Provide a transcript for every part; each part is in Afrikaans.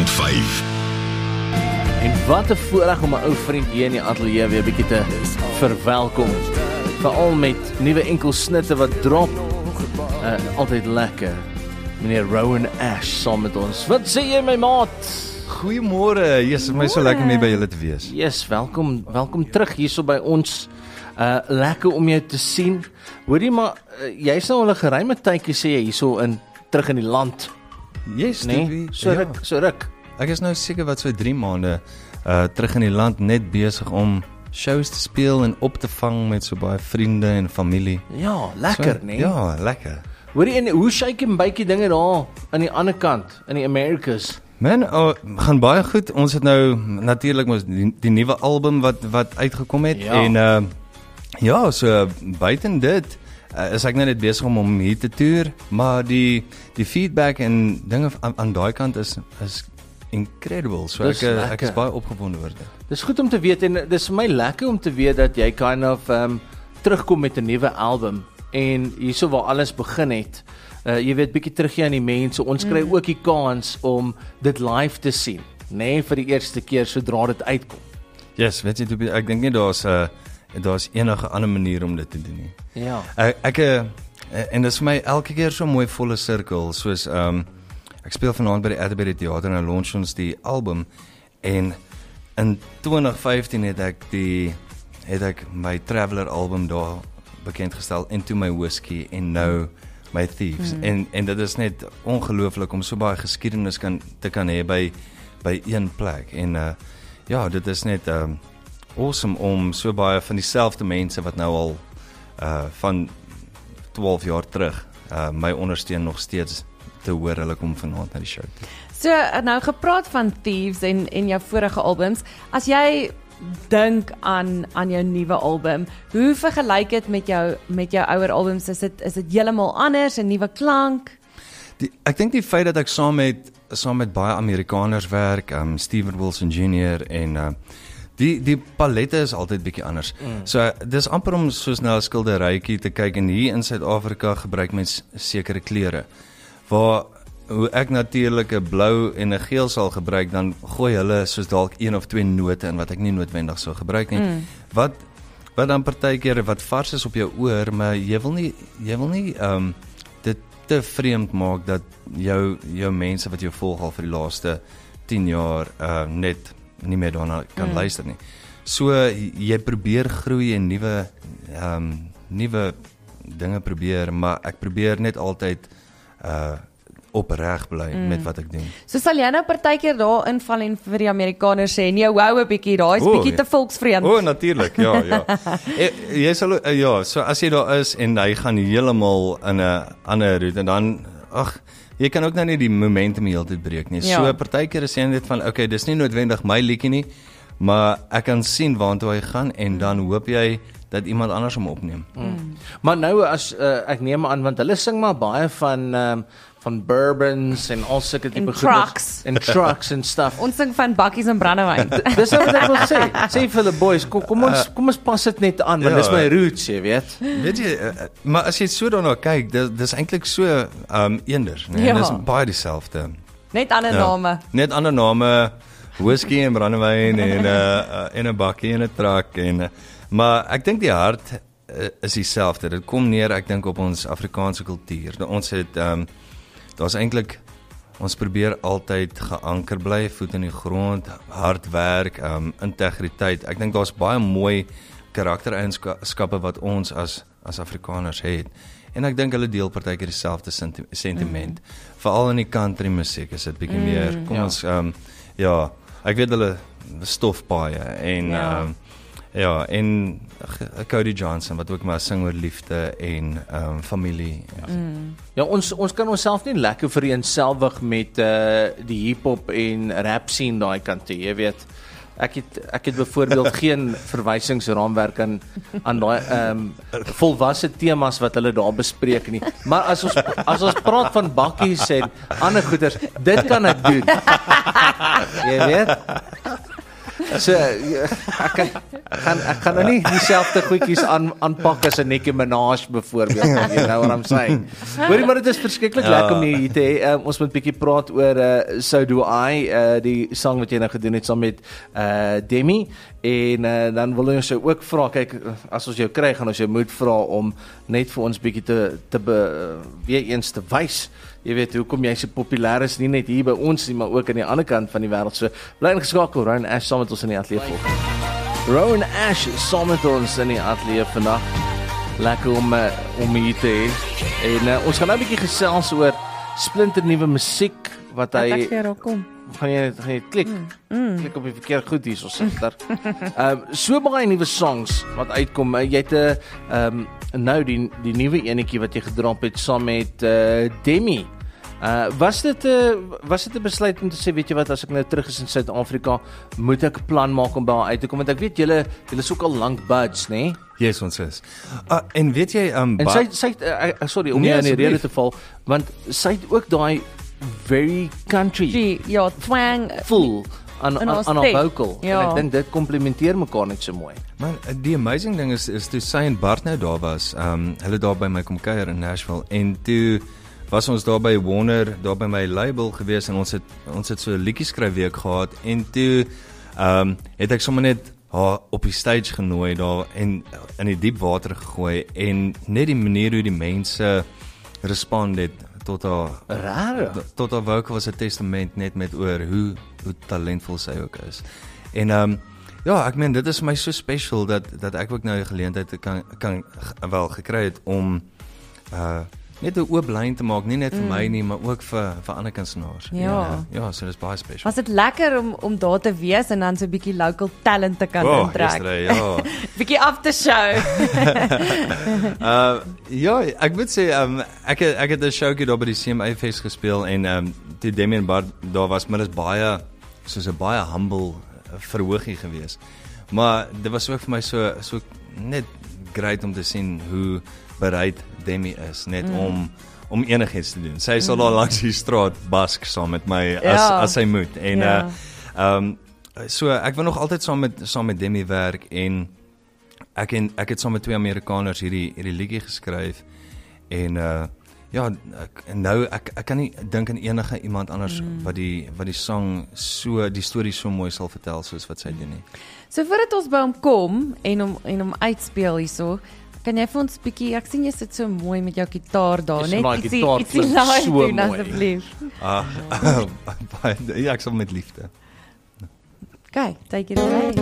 90.5. En wat 'n voorreg om 'n ou vriend hier in die ateljee weer 'n bietjie te verwelkom. Veral met nuwe enkelsnitte wat drop. Altyd lekker. Meneer Rowan Ash saam met ons. Wat sê jy, my maat? Goeiemôre. Jesus, my so lekker om hier by julle te wees. Yes, welkom terug hierso by ons. Lekker om jou te sien. Hoorie maar, jy's nou al 'n geruime tydjie sê jy hierso terug in die land. Yes, Nee, so ruk. Ek is nou seker wat so 3 maande terug in die land, net besig om shows te speel en op te vang met so baie vriende en familie. Ja, lekker, so, nee. Ja, lekker. Hoorie, en hoe shake en bytjie dinge daar aan die ander kant, in die Americas? Man, gaan baie goed. Ons het nou natuurlik mos die nuwe album wat uitgekom het. Ja. En ja, so buiten dit is ek net besig om hier te toer, maar die feedback en dinge aan daai kant is incredible. So ek is baie opgewonde oor dit. Dis goed om te weet en dis vir my lekker om te weet dat jy kind of terugkom met 'n nuwe album en hierso waar alles begin het. Jy weet bietjie teruggee aan die mense. Ons kry ook die kans om dit live te sien, nê, vir die eerste keer sodra dit uitkom. Yes, weet jy, ek dink nie daar's enige ander manier om dit te doen nie. Ja. En dis vir my elke keer so 'n mooi volle sirkel, soos ek speel vanaand by die Atterbury Theater en launch ons die album en in 2015 het ek my Traveller album daar bekendgestel, Into My Whiskey en nou My Thieves. En dit is net ongelooflik om so baie geskiedenis te kan hê by een plek. En ja, dit is net awesome om so baie van dieselfde mense wat nou al van 12 jaar terug my ondersteun nog steeds te hoor, hulle kom vanaand na die show. So, nou gepraat van Thieves en jou vorige albums, as jy dink aan jou nuwe album, hoe vergelyk dit met jou ouer albums? Is dit heeltemal anders, 'n nuwe klank? Ek dink die feit dat ek saam met baie Amerikaners werk, Steven Wilson Jr. en die palette is altyd bietjie anders. So dis amper om soos na 'n skilderytjie te kyk, en hier in Suid-Afrika gebruik mens sekere kleure. Waar hoe ek natuurlik 'n blou en 'n geel sal gebruik, dan gooi hulle soos dalk 1 of 2 note in wat ek nie noodwendig sou gebruik nie. Wat dan partykeer wat vars is op jou oor, maar jy wil nie dit te vreemd maak dat jou mense wat jou volg al vir die laaste 10 jaar net nie meer daarna kan luister nie. So jy probeer groei en nuwe dinge probeer, maar ek probeer net altyd opreg bly met wat ek doen. So sal jy nou partykeer daar inval en vir die Amerikaners sê, nee, wou 'n bietjie, daai is bietjie te volksvreemd. Natuurlik, ja. Jy sal so as jy daar is en hy gaan heeltemal in 'n ander route en dan jy kan ook nou nie die momentum heeltyd breek nie. So partykeer is jy net van, okay, dis nie noodwendig my liedjie nie, maar ek kan sien waartoe hy gaan en dan hoop jy dat iemand anders hom opneem. Maar nou as ek neem aan, want hulle sing maar baie van bourbons en al sulke tipe trucks. En trucks en stuff. Ons sing van bakkies en brandewyn. Dis wat ek wil sê. Sê vir die boys, kom ons pas dit net aan, want dis my roots, jy weet. Weet jy, maar as jy so daarna kyk, dis eintlik so eenders, nee? Dis baie dieselfde. Net ander name. Net ander name, whisky en brandewyn en 'n bakkie en 'n truck maar ek dink die hart is dieselfde. Dit kom neer, ek dink, op ons Afrikaanse kultuur. Ons het daar's eintlik, ons probeer altyd geanker bly, voet in die grond, hard werk, integriteit. Ek dink daar's baie mooi karaktereienskappe wat ons as Afrikaners het. En ek dink hulle deel partykeer dieselfde sentiment. Veral in die country musiek is dit bietjie meer. Ons ek weet hulle stof baie en en Cody Johnson wat ook maar sing oor liefde en familie. Ja, ons kan onsself nie lekker vereenselwig met die hiphop en rap scene daai kant toe, jy weet. Ek het byvoorbeeld geen verwysingsraamwerk aan daai volwasse temas wat hulle daar bespreek nie. Maar as ons praat van bakkies en ander goeders, dit kan ek doen. Jy weet. So ek gaan nou nie dieselfde goedjies aanpak as 'n Nicki Minaj byvoorbeeld, you know what I'm saying. Hoorie, maar dit is verskriklik lekker om hier te hê. Ons moet 'n bietjie praat oor So Do I, die sang wat jy nou gedoen het saam met Demi, en dan wil ons jou ook vra, kyk, as ons jou kry, gaan ons jou moet vra om net vir ons bietjie weer eens te wys, jy weet, hoekom jy so populêr is, nie net hier by ons nie, maar ook aan die ander kant van die wêreld. So, bly ingeskakel, Rowan Ash saam met ons in die ateljee volgende. Rowan Ash saam met ons in die ateljee vandag. Lekker om hier te hê. En ons gaan nou 'n bietjie gesels oor splinter nuwe musiek wat hy gaan jy klik op die verkeerde goed hier so sigter. So baie nuwe songs wat uitkom. Jy het nou die nuwe enetjie wat jy gedrop het saam met Demi. Was dit 'n besluit om te sê, weet jy wat, as ek nou terug is in Suid-Afrika, moet ek 'n plan maak om by haar uit te kom, want ek weet julle is ook al lank buds, nê? Nee? Yes, ons is. En weet jy en sy sorry om nie in die rede te val, want sy het ook daai very country, ja, twang full aan haar vocal. Ja. En ek dink dit komplementeer mekaar net so mooi. Man, die amazing ding is toe sy en Bart nou daar was, hulle daar by my kom kuier in Nashville, en toe was ons daar by Warner, daar by my label gewees, en ons het so 'n liedjie skryf week gehad, en toe het ek sommer net haar op die stage genooi daar en in die diep water gegooi, en net die manier hoe die mense respond het tot haar vocal was 'n testament net met oor hoe talentvol sy ook is. En ja, ek meen, dit is my so special dat ek ook nou 'n geleentheid kan wel gekry het om net 'n oop lyn te maak, nie net vir my nie, maar ook vir ander kunstenaars. Ja. Ja, so dis baie special. Was dit lekker om daar te wees en dan so 'n bietjie local talent te kan intrek? Ja. Bietjie after show. Ja, ek moet sê ek het 'n showkie daar by die CMA Fest gespeel, en toe Demi en Bart daar was, maar dit is baie soos 'n baie humble verhoogie gewees. Maar dit was ook vir my so net great om te sien hoe bereid Demi is net om enigiets te doen. Sy sal daar langs die straat bask saam met my as sy moet. En so ek wil nog altyd saam met Demi werk, en ek het saam met 2 Amerikaners hierdie liedjie geskryf, en ja, ek kan nie dink aan enige iemand anders wat die song die storie so mooi sal vertel soos wat sy doen nie. So voordat ons by hom kom en hom uitspeel hierso, kan jy vir ons bietjie, ek sien jy sit so mooi met jou gitaar daar, net ietsie live doen asseblief. Ja, ek sal met liefde. Okay, take it away.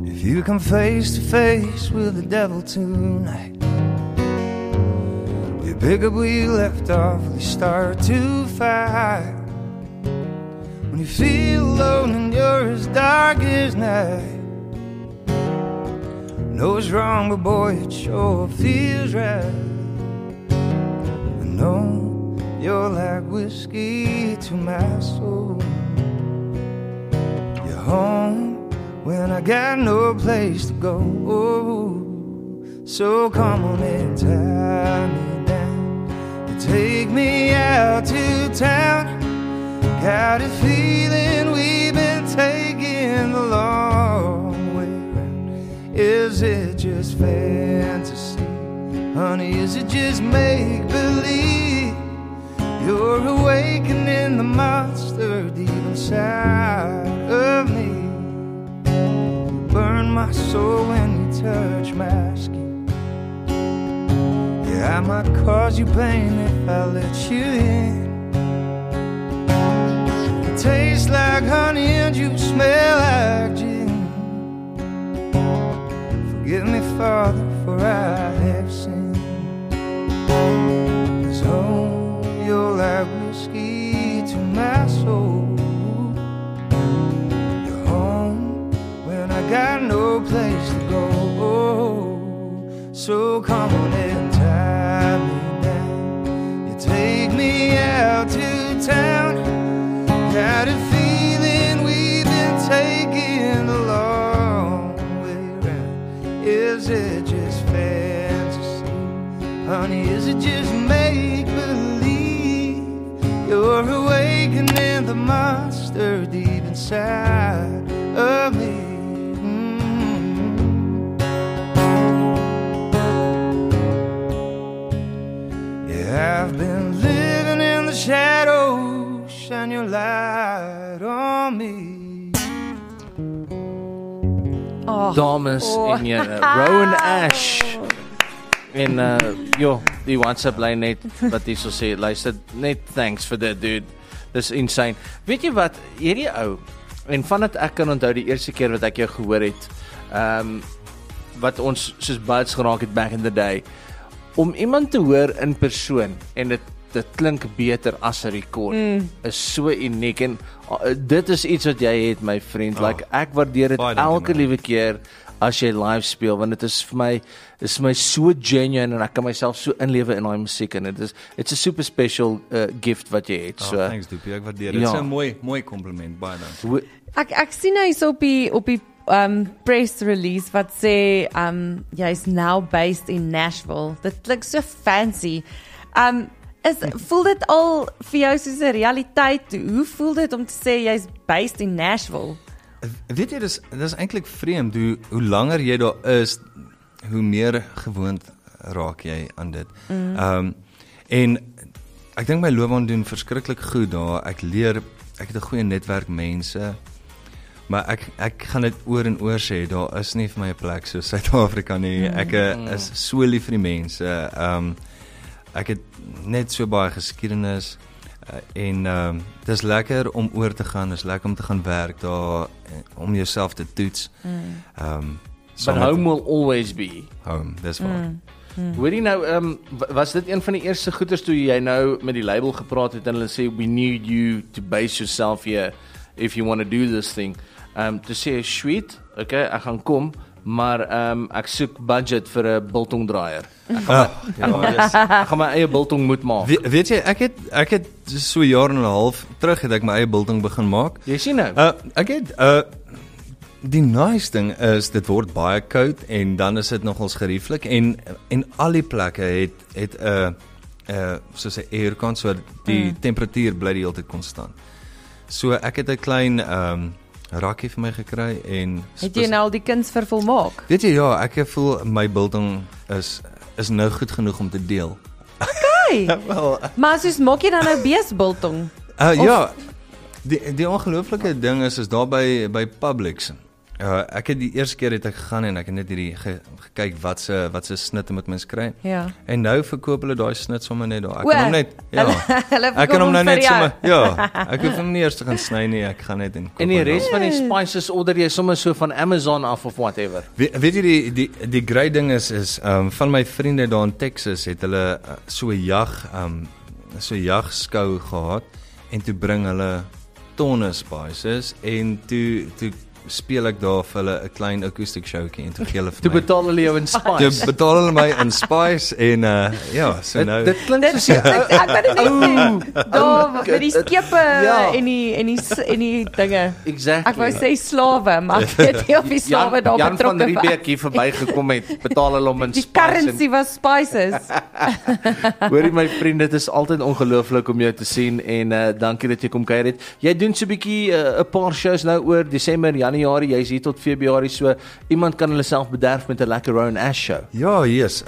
If you come face to face with the devil tonight, we pick up where you left off, we start to fight. When you feel alone and you're as dark as night, know it's wrong, but boy, it sure feels right. I know you're like whiskey to my soul. You're home when I got no place to go. So come on and tie me down and take me out to town. Got a feeling we've been taking the long way round. Is it just fantasy? Honey, is it just make-believe? You're awakening the monster deep inside of me. You burn my soul when you touch my skin. Yeah, I might cause you pain if I let you in. Taste like honey and you smell like gin. Forgive me, Father, for I have sinned. 'Cause oh, you're like whiskey to my soul. You're home when I got no place to go. So come on and tie me down. You take me out to town. Got a feeling we've been taking a long way round. Is it just fantasy? Honey, is it just make-believe? You're awakening the monster deep inside of me. Yeah, I've been living in the shadows. Shine your light on me. Dames en here, Rowan Ash. En die WhatsApp lyn net wat hy so sê, luister, net thanks for that dude. Dis insane. Weet jy wat, hierdie ou, en vandat ek kan onthou die eerste keer wat ek jou gehoor het, wat ons soos buds geraak het back in the day, om iemand te hoor in persoon, en dit klink beter as 'n rekord, is so uniek, en dit is iets wat jy het, my vriend, like, ek waardeer dit elke liewe keer, as jy live speel, want dit is vir my so genuine, en ek kan myself so inlewe in daai musiek, en it's a super special gift wat jy het. So, thanks Doopie, ek waardeer dit. Dit is 'n mooi compliment, baie dankie. Ek sien hy is op die press release wat sê jy's now based in Nashville. Dit klink so fancy. Voel dit al vir jou soos 'n realiteit? Hoe voel dit om te sê jy's based in Nashville? Weet jy, dis eintlik vreemd, hoe langer jy daar is, hoe meer gewoond raak jy aan dit. En ek dink my loopbaan doen verskriklik goed daar. Ek het 'n goeie netwerk mense, maar ek gaan dit oor en oor sê, daar is nie vir my 'n plek so Suid-Afrika nie. Ek is so lief vir die mense. Ek het net so baie geskiedenis, en dis lekker om oor te gaan, dis lekker om te gaan werk daar, om jouself te toets. But home will always be home, dis waar. Hoor jy nou, was dit een van die eerste goeders toe jy nou met die label gepraat het, en hulle sê, we need you to base yourself here, if you want to do this thing, to sê, sweet, okay, ek gaan kom, maar ek soek budget vir 'n biltongdraaier. Ek gaan my eie biltong moet maak. Weet jy, ek het so 'n jaar en 'n half terug het ek my eie biltong begin maak. Jy sien nou. Ek het die nice ding is dit word baie koud, en dan is dit nogals gerieflik, en al die plekke het soos 'n aircon, so die temperatuur bly die hele tyd konstant. So ek het 'n klein rakkie vir my gekry, en het jy nou al die kuns vervolmaak? Weet jy, ja, ek voel my biltong is nou goed genoeg om te deel. Okay. Maar soos maak jy dan nou beesbiltong? Ja, die ongelooflike ding is daar by Publix. Ek het die eerste keer het ek gegaan, en ek het net hierdie gekyk wat se snitte moet mens kry. Ja. En nou verkoop hulle daai snit sommer net daar. Ek kan hom net, ek kan hom nou net sommer, ek hoef hom nie eers te gaan sny nie, ek gaan net en die res van die spices order jy sommer so van Amazon af of whatever. Weet jy, die great ding is van my vriende daar in Texas het hulle so jagskou gehad, en toe bring hulle tonne spices, en toe speel ek daar vir hulle 'n klein akoestiek showtjie, en toe gee hulle vir my. Toe betaal hulle jou in spice. Toe betaal hulle my in spice, en so nou. Dit klink soos ek wou dit net sê. Daar met die skepe en die dinge. Exactly. Ek wou sê slawe, maar ek weet nie of die slawe daar Jan betrokke van Riebeeck hier verbygekom het, betaal hulle hom in die spice. currency was spices. Hoorie my vriend, dit is altyd ongelooflik om jou te sien, en dankie dat jy kom kuier het. Jy doen so 'n bietjie 'n paar shows nou oor Desember, Januarie, jy's hier tot Februarie, so iemand kan hulle self bederf met 'n lekker Rowan Ash show. Ja, yes.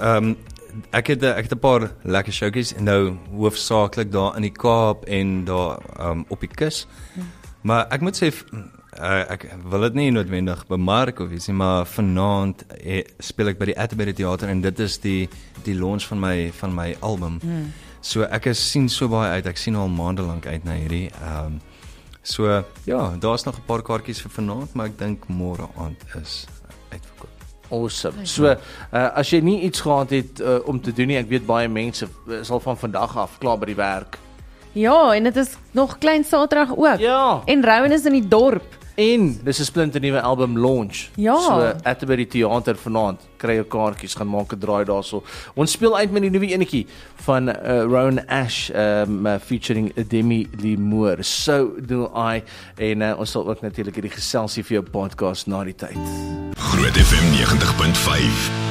Ek het 'n paar lekker showtjies, en nou hoofsaaklik daar in die Kaap en daar op die kus. Maar ek moet sê, ek wil dit nie noodwendig bemark of iets nie, maar vanaand speel ek by die Atterbury Theater, en dit is die launch van my album. So ek sien so baie uit, ek sien al maande lank uit na hierdie. So ja, daar's nog 'n paar kaartjies vir vanaand, maar ek dink môre aand is uitverkoop. Awesome. So, as jy nie iets gehad het om te doen nie, ek weet baie mense sal van vandag af klaar by die werk. Ja, en dit is nog klein Saterdag ook. Ja. En Rowan is in die dorp. En dis 'n splinte nuwe album launch. Ja. So Atterbury Theater vanaand, kry jou kaartjies, gaan maak 'n draai daarso. Ons speel uit met die nuwe enetjie van Rowan Ash featuring Demi Lee Moore. So do I, en ons sal ook natuurlik hierdie geselsie vir jou podcast na die tyd. Groot FM 90.5